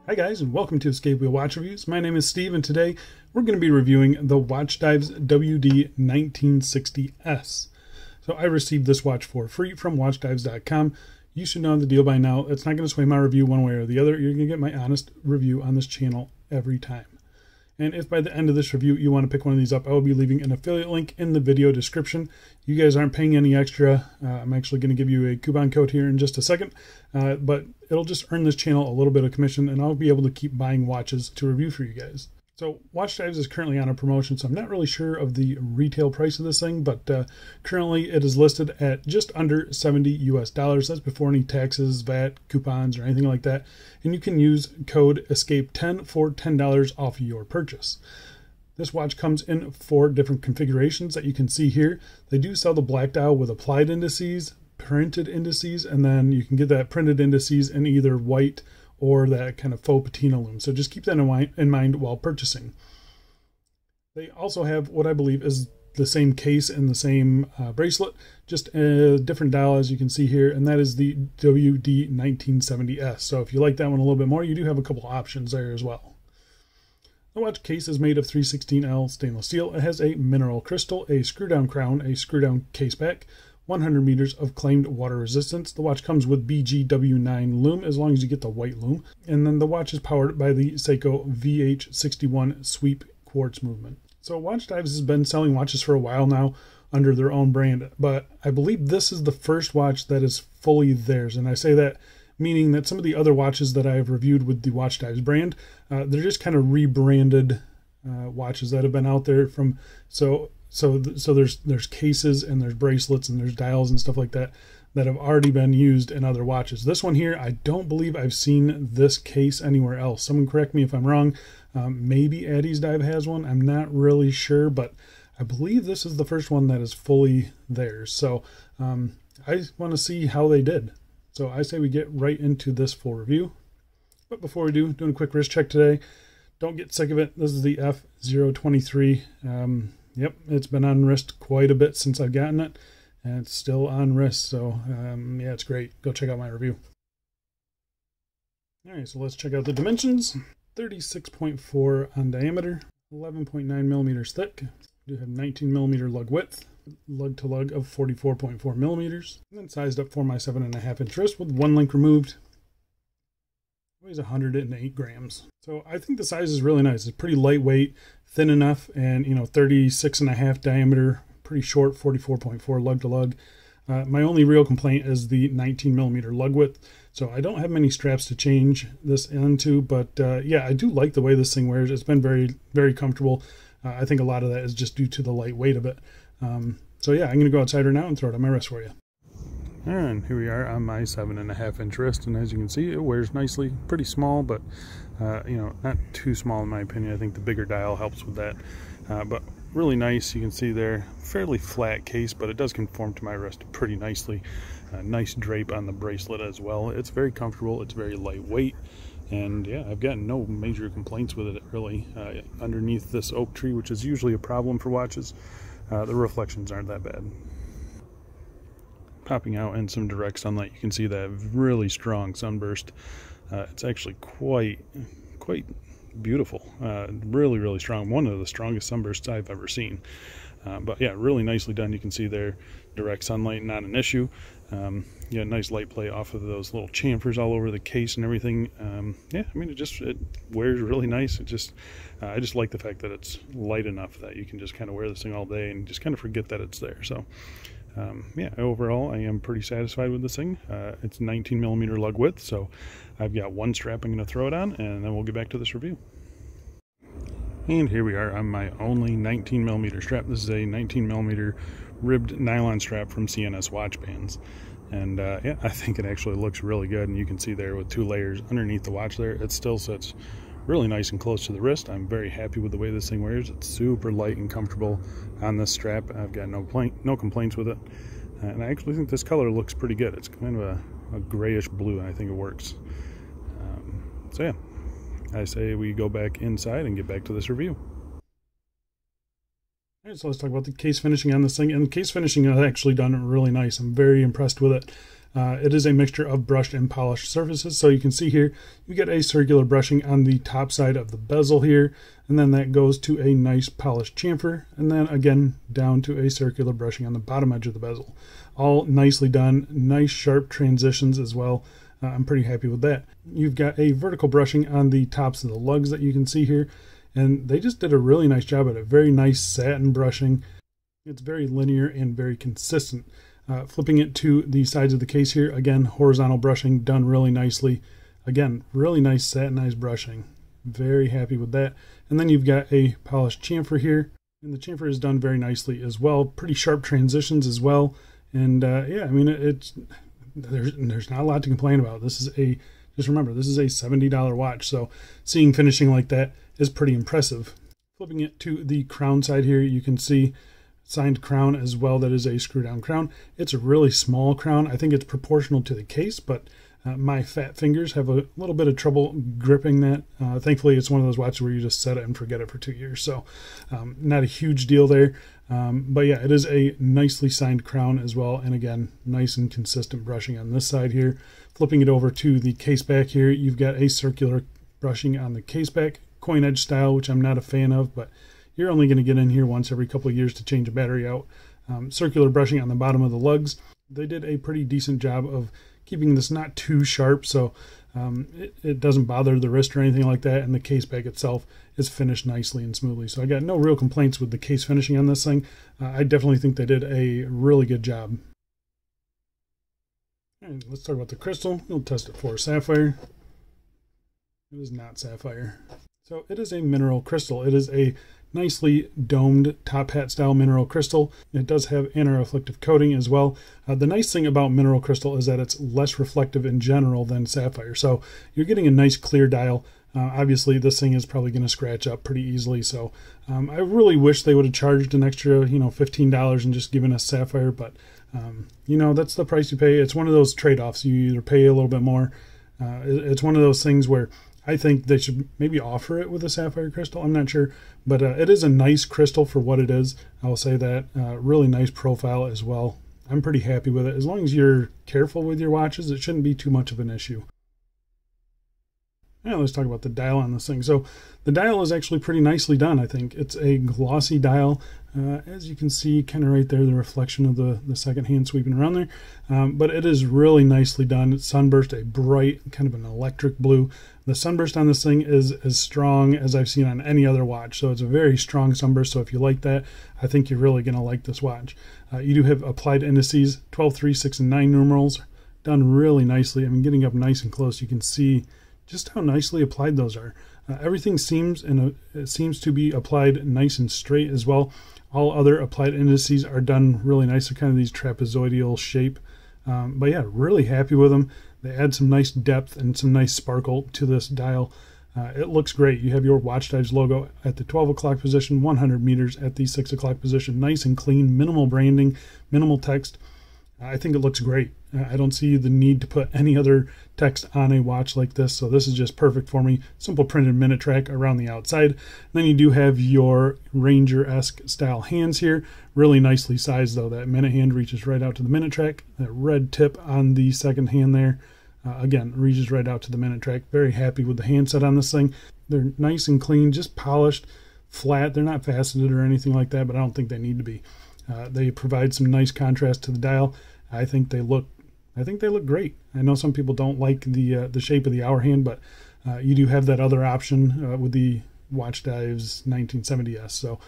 Hi guys, and welcome to Escape Wheel Watch Reviews. My name is Steve, and today we're going to be reviewing the Watchdives WD-1960S. So I received this watch for free from watchdives.com. You should know the deal by now. It's not going to sway my review one way or the other. You're going to get my honest review on this channel every time. And if by the end of this review you want to pick one of these up, I will be leaving an affiliate link in the video description. You guys aren't paying any extra. I'm actually going to give you a coupon code here in just a second, but it'll just earn this channel a little bit of commission, and I'll be able to keep buying watches to review for you guys. So Watchdives is currently on a promotion, so I'm not really sure of the retail price of this thing, but currently it is listed at just under $70 US. That's before any taxes, VAT, coupons, or anything like that. And you can use code ESCAPE10 for $10 off your purchase. This watch comes in 4 different configurations that you can see here. They do sell the black dial with applied indices, printed indices, and then you can get that printed indices in either white or that kind of faux patina lume. So just keep that in mind while purchasing. They also have what I believe is the same case and the same bracelet, just a different dial as you can see here, and that is the WD-1970S. So if you like that one a little bit more, you do have a couple options there as well. The watch case is made of 316L stainless steel. It has a mineral crystal, a screw-down crown, a screw-down case back, 100 meters of claimed water resistance. The watch comes with BGW9 lume as long as you get the white lume. And then the watch is powered by the Seiko VH61 sweep quartz movement. So Watchdives has been selling watches for a while now under their own brand, but I believe this is the first watch that is fully theirs. And I say that meaning that some of the other watches that I have reviewed with the Watchdives brand, they're just kind of rebranded watches that have been out there from So there's cases and there's bracelets and there's dials and stuff like that that have already been used in other watches. This one here, I don't believe I've seen this case anywhere else. Someone correct me if I'm wrong. Maybe Addy's Dive has one. I'm not really sure, but I believe this is the first one that is fully theirs. So I want to see how they did. So I say we get right into this full review. But before we do, doing a quick wrist check today. Don't get sick of it. This is the F023. Yep, it's been on wrist quite a bit since I've gotten it, and it's still on wrist, so yeah, it's great. Go check out my review. Alright, so let's check out the dimensions. 36.4 on diameter, 11.9 millimeters thick. We do have 19 millimeter lug width, lug to lug of 44.4 millimeters, and then sized up for my 7.5 inch wrist with one link removed. Weighs 108 grams. So I think the size is really nice. It's pretty lightweight, thin enough, and 36.5 diameter, pretty short, 44.4 lug to lug. My only real complaint is the 19 millimeter lug width. So I don't have many straps to change this into, but yeah, I do like the way this thing wears. It's been very, very comfortable. I think a lot of that is just due to the light weight of it. So yeah, I'm going to go outside right now and throw it on my wrist for you. And here we are on my 7.5 inch wrist, and as you can see, it wears nicely. Pretty small, but not too small in my opinion. I think the bigger dial helps with that, but really nice. You can see there, fairly flat case, but it does conform to my wrist pretty nicely. Nice drape on the bracelet as well. It's very comfortable. It's very lightweight, and yeah, I've gotten no major complaints with it really. Underneath this oak tree, which is usually a problem for watches, the reflections aren't that bad. Popping out in some direct sunlight, you can see that really strong sunburst. It's actually quite beautiful. Really, really strong. One of the strongest sunbursts I've ever seen. But yeah, really nicely done. You can see there, direct sunlight, not an issue. Yeah, nice light play off of those little chamfers all over the case and everything. Yeah, I mean, it wears really nice. I just like the fact that it's light enough that you can just kind of wear this thing all day and just kind of forget that it's there. So yeah, overall I am pretty satisfied with this thing. It's 19 millimeter lug width, so I've got one strap I'm going to throw it on, and then we'll get back to this review. And here we are on my only 19 millimeter strap. This is a 19 millimeter ribbed nylon strap from CNS Watch Bands, and yeah, I think it actually looks really good. And you can see there with 2 layers underneath the watch there, it still sits really nice and close to the wrist. I'm very happy with the way this thing wears. It's super light and comfortable on this strap. I've got no complaints with it, and I actually think this color looks pretty good. It's kind of a grayish blue, and I think it works. So yeah, I say we go back inside and get back to this review. Alright, so let's talk about the case finishing on this thing. And the case finishing is actually done really nice. I'm very impressed with it. It is a mixture of brushed and polished surfaces. So you can see here, you get a circular brushing on the top side of the bezel here, and then that goes to a nice polished chamfer, and then again down to a circular brushing on the bottom edge of the bezel. All nicely done, nice sharp transitions as well. I'm pretty happy with that. You've got a vertical brushing on the tops of the lugs that you can see here, and they just did a really nice job at it. Very nice satin brushing. It's very linear and very consistent. Flipping it to the sides of the case here, again, horizontal brushing done really nicely. Again, really nice satinized brushing. Very happy with that. And then you've got a polished chamfer here, and the chamfer is done very nicely as well. Pretty sharp transitions as well. And yeah, I mean, there's not a lot to complain about. This is just remember, this is a $70 watch, so seeing finishing like that is pretty impressive. Flipping it to the crown side here, you can see signed crown as well. That is a screw down crown. It's a really small crown. I think it's proportional to the case, but my fat fingers have a little bit of trouble gripping that. Thankfully, it's one of those watches where you just set it and forget it for 2 years, so not a huge deal there. But yeah, it is a nicely signed crown as well, and again, nice and consistent brushing on this side here. Flipping it over to the case back here, you've got a circular brushing on the case back, coin edge style, which I'm not a fan of, but you're only going to get in here once every couple of years to change a battery out. Circular brushing on the bottom of the lugs. They did a pretty decent job of keeping this not too sharp, so it doesn't bother the wrist or anything like that, and the case back itself is finished nicely and smoothly. So I got no real complaints with the case finishing on this thing. I definitely think they did a really good job. All right, let's talk about the crystal. We'll test it for sapphire. It is not sapphire. So it is a mineral crystal. It is a nicely domed top hat style mineral crystal. It does have anti-reflective coating as well. The nice thing about mineral crystal is that it's less reflective in general than sapphire. So you're getting a nice clear dial. Obviously this thing is probably going to scratch up pretty easily. So I really wish they would have charged an extra, $15 and just given us sapphire. But that's the price you pay. It's one of those trade-offs. You either pay a little bit more. It's one of those things where I think they should maybe offer it with a sapphire crystal. I'm not sure, but it is a nice crystal for what it is. I'll say that. Really nice profile as well. I'm pretty happy with it. As long as you're careful with your watches, it shouldn't be too much of an issue. Now let's talk about the dial on this thing. So the dial is actually pretty nicely done, I think. It's a glossy dial. As you can see, kind of right there, the reflection of the second hand sweeping around there. But it is really nicely done. It's sunburst, a bright, kind of an electric blue. The sunburst on this thing is as strong as I've seen on any other watch. So it's a very strong sunburst. So if you like that, I think you're really going to like this watch. You do have applied indices, 12, 3, 6, and 9 numerals, done really nicely. I mean, getting up nice and close, you can see just how nicely applied those are. Everything seems to be applied nice and straight as well. All other applied indices are done really nice. They're kind of these trapezoidal shape. But yeah, really happy with them. They add some nice depth and some nice sparkle to this dial. It looks great. You have your Watch Dives logo at the 12 o'clock position, 100 meters at the 6 o'clock position. Nice and clean, minimal branding, minimal text. I think it looks great. I don't see the need to put any other text on a watch like this, so this is just perfect for me. Simple printed minute track around the outside. And then you do have your Ranger-esque style hands here. Really nicely sized though. That minute hand reaches right out to the minute track. That red tip on the second hand there, again, reaches right out to the minute track. Very happy with the handset on this thing. They're nice and clean, just polished, flat. They're not faceted or anything like that, but I don't think they need to be. They provide some nice contrast to the dial. I think they look great. I know some people don't like the shape of the hour hand, but you do have that other option with the Watch Dives 1970S. So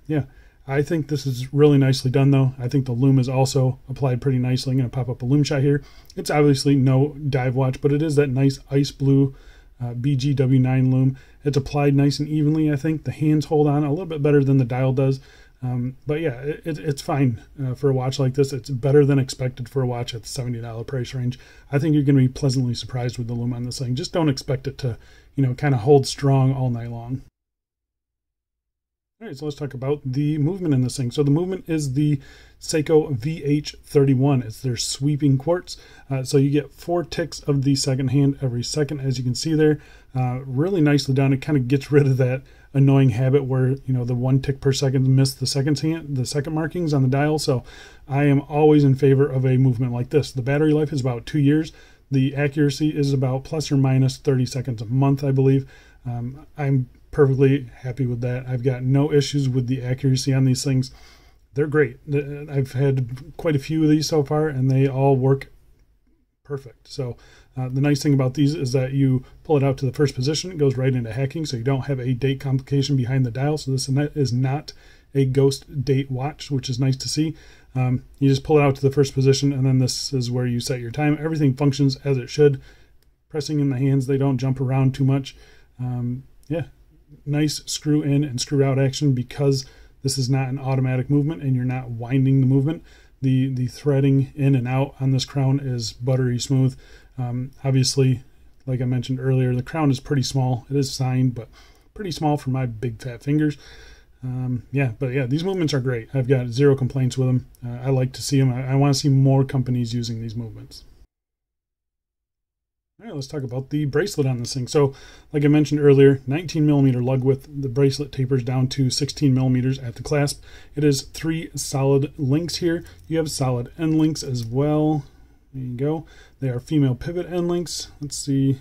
yeah, I think this is really nicely done though. I think the lume is also applied pretty nicely. I'm going to pop up a lume shot here. It's obviously no dive watch, but it is that nice ice blue BGW9 lume. It's applied nice and evenly. I think the hands hold on a little bit better than the dial does. But yeah, it's fine for a watch like this. It's better than expected for a watch at the $70 price range. I think you're going to be pleasantly surprised with the lume on this thing. Just don't expect it to, kind of hold strong all night long. All right, so let's talk about the movement in this thing. So the movement is the Seiko VH31. It's their sweeping quartz. So you get 4 ticks of the second hand every second, as you can see there. Really nicely done. It kind of gets rid of that annoying habit where, you know, the 1 tick per second miss the second markings on the dial. So I am always in favor of a movement like this. The battery life is about 2 years. The accuracy is about plus or minus 30 seconds a month, I believe. I'm perfectly happy with that. I've got no issues with the accuracy on these things. They're great. I've had quite a few of these so far, and they all work perfect. So the nice thing about these is that you pull it out to the first position, it goes right into hacking, so you don't have a date complication behind the dial. So this is not a ghost date watch, which is nice to see. You just pull it out to the first position, and then this is where you set your time. Everything functions as it should. Pressing in the hands, they don't jump around too much. Yeah, nice screw in and screw out action because this is not an automatic movement and you're not winding the movement. The threading in and out on this crown is buttery smooth. Obviously, like I mentioned earlier, the crown is pretty small. It is signed, but pretty small for my big fat fingers. Yeah, these movements are great. I've got zero complaints with them. I like to see them. I want to see more companies using these movements. All right, let's talk about the bracelet on this thing. So, like I mentioned earlier, 19 millimeter lug width. The bracelet tapers down to 16 millimeters at the clasp. It is 3 solid links here. You have solid end links as well. There you go. They are female pivot end links. Let's see.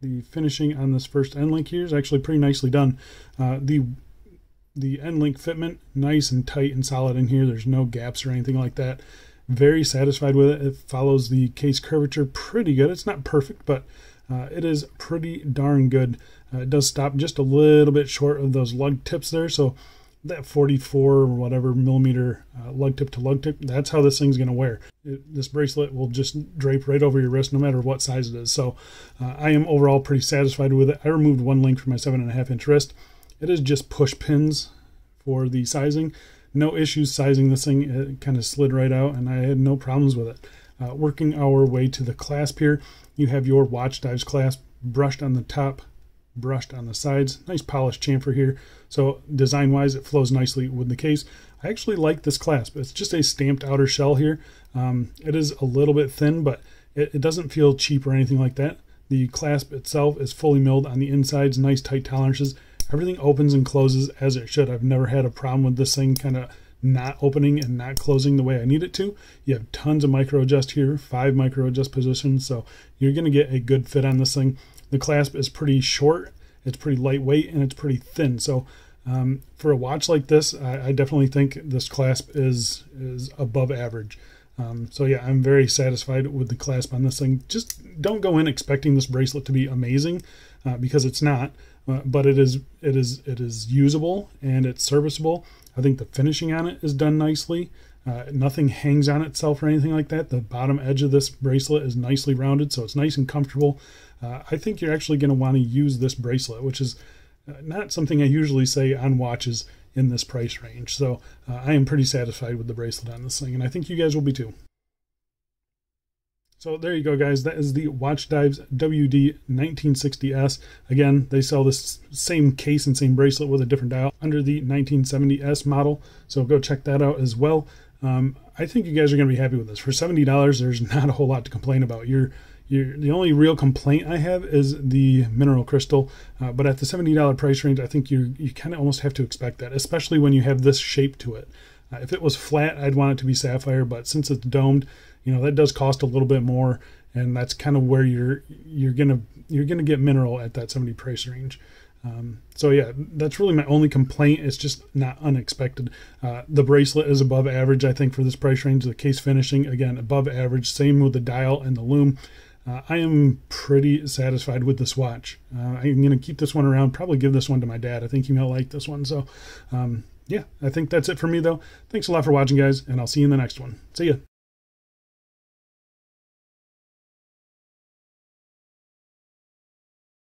The finishing on this first end link here is actually pretty nicely done. The end link fitment, nice and tight and solid in here. There's no gaps or anything like that. Very satisfied with it. It follows the case curvature pretty good. It's not perfect, but it is pretty darn good. It does stop just a little bit short of those lug tips there. So that 44 or whatever millimeter lug tip to lug tip, that's how this thing's going to wear. This bracelet will just drape right over your wrist no matter what size it is. So I am overall pretty satisfied with it. I removed 1 link from my 7.5 inch wrist. It is just push pins for the sizing. No issues sizing this thing. It kind of slid right out and I had no problems with it. Working our way to the clasp here, you have your Watch Dives clasp brushed on the top, brushed on the sides. Nice polished chamfer here. So design wise, it flows nicely with the case. I actually like this clasp. It's just a stamped outer shell here. It is a little bit thin, but it doesn't feel cheap or anything like that. The clasp itself is fully milled on the insides, nice tight tolerances. Everything opens and closes as it should. I've never had a problem with this thing kind of not opening and not closing the way I need it to. You have tons of micro adjust here, 5 micro adjust positions, so you're going to get a good fit on this thing. The clasp is pretty short, it's pretty lightweight, and it's pretty thin. So for a watch like this, I definitely think this clasp is above average. So yeah, I'm very satisfied with the clasp on this thing. Just don't go in expecting this bracelet to be amazing because it's not. But it is usable and it's serviceable. I think the finishing on it is done nicely. Nothing hangs on itself or anything like that. The bottom edge of this bracelet is nicely rounded, so it's nice and comfortable. I think you're actually going to want to use this bracelet, which is not something I usually say on watches in this price range. So I am pretty satisfied with the bracelet on this thing, and I think you guys will be too. So there you go, guys. That is the Watch Dives WD-1960S. Again, they sell this same case and same bracelet with a different dial under the 1970S model. So go check that out as well. I think you guys are going to be happy with this. For $70, there's not a whole lot to complain about. The only real complaint I have is the mineral crystal. But at the $70 price range, I think you kind of almost have to expect that, especially when you have this shape to it. If it was flat, I'd want it to be sapphire, but since it's domed, you know, that does cost a little bit more, and that's kind of where you're gonna get mineral at that 70 price range. So yeah, that's really my only complaint. It's just not unexpected. The bracelet is above average, I think, for this price range. The case finishing, again, above average. Same with the dial and the lume. I am pretty satisfied with this watch. I'm gonna keep this one around. Probably give this one to my dad. I think he might like this one. So yeah, I think that's it for me though. Thanks a lot for watching, guys, and I'll see you in the next one. See ya.